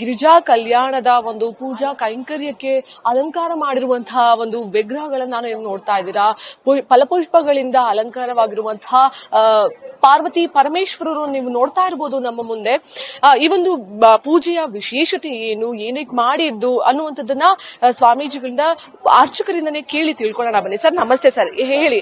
ಗಿರಿಜಾ ಕಲ್ಯಾಣದ ಒಂದು ಪೂಜಾ ಕೈಂಕರ್ಯಕ್ಕೆ ಅಲಂಕಾರ ಮಾಡಿರುವಂತಹ ಒಂದು ವಿಗ್ರಹಗಳನ್ನ ನೀವು ನೋಡ್ತಾ ಇದ್ದೀರಾ. ಫಲಪುಷ್ಪಗಳಿಂದ ಅಲಂಕಾರವಾಗಿರುವಂತಹ ಪಾರ್ವತಿ ಪರಮೇಶ್ವರರು ನೀವು ನೋಡ್ತಾ ಇರಬಹುದು ನಮ್ಮ ಮುಂದೆ. ಈ ಒಂದು ಪೂಜೆಯ ವಿಶೇಷತೆ ಏನು, ಏನಕ್ಕೆ ಮಾಡಿದ್ದು ಅನ್ನುವಂಥದ್ದನ್ನ ಸ್ವಾಮೀಜಿಗಳಿಂದ ಅರ್ಚಕರಿಂದನೇ ಕೇಳಿ ತಿಳ್ಕೊಳ್ಳೋಣ ಬನ್ನಿ. ಸರ್ ನಮಸ್ತೆ ಸರ್, ಹೇಳಿ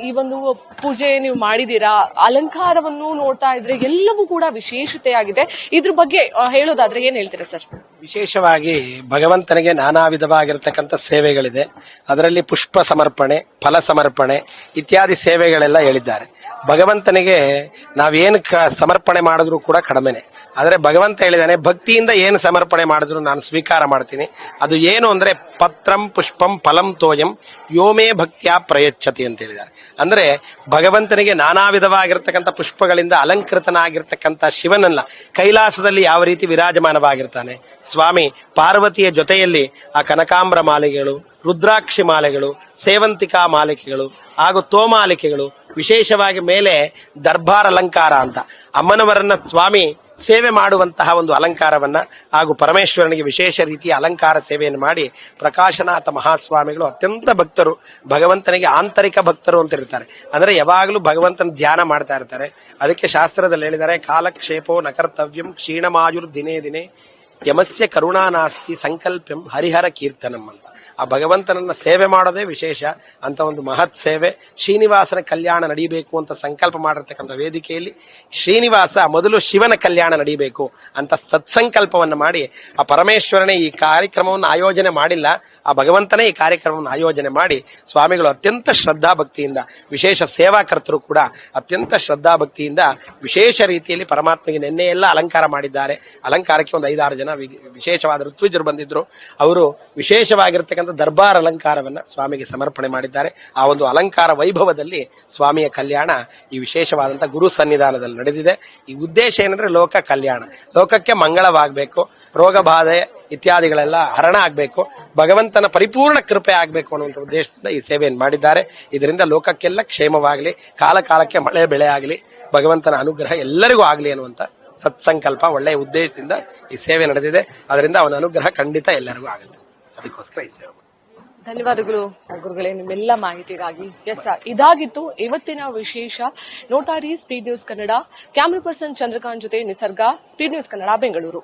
ಈ ಒಂದು ಪೂಜೆ ನೀವು ಮಾಡಿದೀರಾ, ಅಲಂಕಾರವನ್ನು ನೋಡ್ತಾ ಇದ್ರೆ ಎಲ್ಲವೂ ಕೂಡ ವಿಶೇಷತೆ ಆಗಿದೆ. ಇದ್ರ ಬಗ್ಗೆ ಹೇಳೋದಾದ್ರೆ ಏನ್ ಹೇಳ್ತೀರಾ ಸರ್? ವಿಶೇಷವಾಗಿ ಭಗವಂತನಿಗೆ ನಾನಾ ವಿಧವಾಗಿರತಕ್ಕಂಥ ಸೇವೆಗಳಿದೆ. ಅದರಲ್ಲಿ ಪುಷ್ಪ ಸಮರ್ಪಣೆ, ಫಲ ಸಮರ್ಪಣೆ ಇತ್ಯಾದಿ ಸೇವೆಗಳೆಲ್ಲ ಹೇಳಿದ್ದಾರೆ. ಭಗವಂತನಿಗೆ ನಾವೇನು ಸಮರ್ಪಣೆ ಮಾಡಿದ್ರು ಕೂಡ ಕಡಿಮೆನೆ. ಆದರೆ ಭಗವಂತ ಹೇಳಿದಾನೆ, ಭಕ್ತಿಯಿಂದ ಏನು ಸಮರ್ಪಣೆ ಮಾಡಿದ್ರು ನಾನು ಸ್ವೀಕಾರ ಮಾಡ್ತೀನಿ. ಅದು ಏನು ಅಂದ್ರೆ ಪತ್ರಂ ಪುಷ್ಪಂ ಫಲಂ ತೋಯಂ ಯೋಮೇ ಭಕ್ತ್ಯಾ ಪ್ರಯಚ್ಛತಿ ಅಂತ ಹೇಳಿದ್ದಾರೆ. ಅಂದ್ರೆ ಭಗವಂತನಿಗೆ ನಾನಾ ವಿಧವಾಗಿರ್ತಕ್ಕಂಥ ಪುಷ್ಪಗಳಿಂದ ಅಲಂಕೃತನಾಗಿರ್ತಕ್ಕಂಥ ಶಿವನನ್ನ ಕೈಲಾಸದಲ್ಲಿ ಯಾವ ರೀತಿ ವಿರಾಜಮಾನವಾಗಿರ್ತಾನೆ, ಸ್ವಾಮಿ ಪಾರ್ವತಿಯ ಜೊತೆಯಲ್ಲಿ ಆ ಕನಕಾಂಬ್ರ ಮಾಲೆಗಳು, ರುದ್ರಾಕ್ಷಿ ಮಾಲೆಗಳು, ಸೇವಂತಿಕಾ ಮಾಲಿಕೆಗಳು ಹಾಗೂ ತೋಮಾಲಿಕೆಗಳು, ವಿಶೇಷವಾಗಿ ಮೇಲೆ ದರ್ಬಾರ್ ಅಲಂಕಾರ ಅಂತ ಅಮ್ಮನವರನ್ನ ಸ್ವಾಮಿ ಸೇವೆ ಮಾಡುವಂತಹ ಒಂದು ಅಲಂಕಾರವನ್ನ ಹಾಗೂ ಪರಮೇಶ್ವರನಿಗೆ ವಿಶೇಷ ರೀತಿಯ ಅಲಂಕಾರ ಸೇವೆಯನ್ನು ಮಾಡಿ ಪ್ರಕಾಶನಾಥ ಮಹಾಸ್ವಾಮಿಗಳು ಅತ್ಯಂತ ಭಕ್ತರು, ಭಗವಂತನಿಗೆ ಆಂತರಿಕ ಭಕ್ತರು ಅಂತ ಇರ್ತಾರೆ. ಅಂದ್ರೆ ಯಾವಾಗಲೂ ಭಗವಂತನ ಧ್ಯಾನ ಮಾಡ್ತಾ ಇರ್ತಾರೆ. ಅದಕ್ಕೆ ಶಾಸ್ತ್ರದಲ್ಲಿ ಹೇಳಿದ್ದಾರೆ, ಕಾಲಕ್ಷೇಪೋ ನಕರ್ತವ್ಯಂ ಕ್ಷೀಣಮಾಯುರ್ ದಿನೇ ದಿನೇ ಯಮಸ್ಯ ಕರುಣಾ ನಾಸ್ತಿ ಸಂಕಲ್ಪ್ಯಂ ಹರಿಹರ ಕೀರ್ತನಂ ಅಂತ. ಆ ಭಗವಂತನನ್ನ ಸೇವೆ ಮಾಡೋದೇ ವಿಶೇಷ ಅಂತ ಒಂದು ಮಹತ್ ಸೇವೆ. ಶ್ರೀನಿವಾಸನ ಕಲ್ಯಾಣ ನಡೀಬೇಕು ಅಂತ ಸಂಕಲ್ಪ ಮಾಡಿರ್ತಕ್ಕಂಥ ವೇದಿಕೆಯಲ್ಲಿ ಶ್ರೀನಿವಾಸ ಮೊದಲು ಶಿವನ ಕಲ್ಯಾಣ ನಡೀಬೇಕು ಅಂತ ಸತ್ಸಂಕಲ್ಪವನ್ನು ಮಾಡಿ ಆ ಪರಮೇಶ್ವರನೇ ಈ ಕಾರ್ಯಕ್ರಮವನ್ನು ಆಯೋಜನೆ ಮಾಡಿಲ್ಲ, ಆ ಭಗವಂತನೇ ಈ ಕಾರ್ಯಕ್ರಮವನ್ನು ಆಯೋಜನೆ ಮಾಡಿ ಸ್ವಾಮಿಗಳು ಅತ್ಯಂತ ಶ್ರದ್ಧಾ ಭಕ್ತಿಯಿಂದ, ವಿಶೇಷ ಸೇವಾಕರ್ತರು ಕೂಡ ಅತ್ಯಂತ ಶ್ರದ್ಧಾ ಭಕ್ತಿಯಿಂದ ವಿಶೇಷ ರೀತಿಯಲ್ಲಿ ಪರಮಾತ್ಮಗೆ ನಿನ್ನೆ ಎಲ್ಲ ಅಲಂಕಾರ ಮಾಡಿದ್ದಾರೆ. ಅಲಂಕಾರಕ್ಕೆ ಒಂದು 5-6 ಜನ ವಿಶೇಷವಾದ ಋತ್ವಿಜರು ಬಂದಿದ್ರು. ಅವರು ವಿಶೇಷವಾಗಿರ್ತಕ್ಕಂಥ ದರ್ಬಾರ್ ಅಲಂಕಾರವನ್ನ ಸ್ವಾಮಿಗೆ ಸಮರ್ಪಣೆ ಮಾಡಿದ್ದಾರೆ. ಆ ಒಂದು ಅಲಂಕಾರ ವೈಭವದಲ್ಲಿ ಸ್ವಾಮಿಯ ಕಲ್ಯಾಣ ಈ ವಿಶೇಷವಾದಂತಹ ಗುರು ಸನ್ನಿಧಾನದಲ್ಲಿ ನಡೆದಿದೆ. ಈ ಉದ್ದೇಶ ಏನಂದ್ರೆ ಲೋಕ ಕಲ್ಯಾಣ, ಲೋಕಕ್ಕೆ ಮಂಗಳವಾಗಬೇಕು, ರೋಗ ಬಾಧೆ ಇತ್ಯಾದಿಗಳೆಲ್ಲ ಹರಣ ಆಗ್ಬೇಕು, ಭಗವಂತನ ಪರಿಪೂರ್ಣ ಕೃಪೆ ಆಗ್ಬೇಕು ಅನ್ನುವಂಥ ಉದ್ದೇಶದಿಂದ ಈ ಸೇವೆಯನ್ನು ಮಾಡಿದ್ದಾರೆ. ಇದರಿಂದ ಲೋಕಕ್ಕೆಲ್ಲ ಕ್ಷೇಮವಾಗಲಿ, ಕಾಲ ಕಾಲಕ್ಕೆ ಮಳೆ ಬೆಳೆ ಆಗಲಿ, ಭಗವಂತನ ಅನುಗ್ರಹ ಎಲ್ಲರಿಗೂ ಆಗಲಿ ಅನ್ನುವಂಥ ಸತ್ಸಂಕಲ್ಪ ಒಳ್ಳೆಯ ಉದ್ದೇಶದಿಂದ ಈ ಸೇವೆ ನಡೆದಿದೆ. ಅದರಿಂದ ಅವನ ಅನುಗ್ರಹ ಖಂಡಿತ ಎಲ್ಲರಿಗೂ ಆಗುತ್ತೆ. ಅದಕ್ಕೋಸ್ಕರ ಈ ಸೇವೆ. ಧನ್ಯವಾದಗಳು ಗುರುಗಳೇ ನಿಮ್ಮೆಲ್ಲ ಮಾಹಿತಿಗಾಗಿ. ಎಸ್, ಇದಾಗಿತ್ತು ಇವತ್ತಿನ ವಿಶೇಷ. ನೋಡ್ತಾ ಇರಿ speed news Kannada. Camera person Chandrakant ಜೊತೆ ನಿಸರ್ಗ, ಸ್ಪೀಡ್ ನ್ಯೂಸ್ ಕನ್ನಡ, ಬೆಂಗಳೂರು.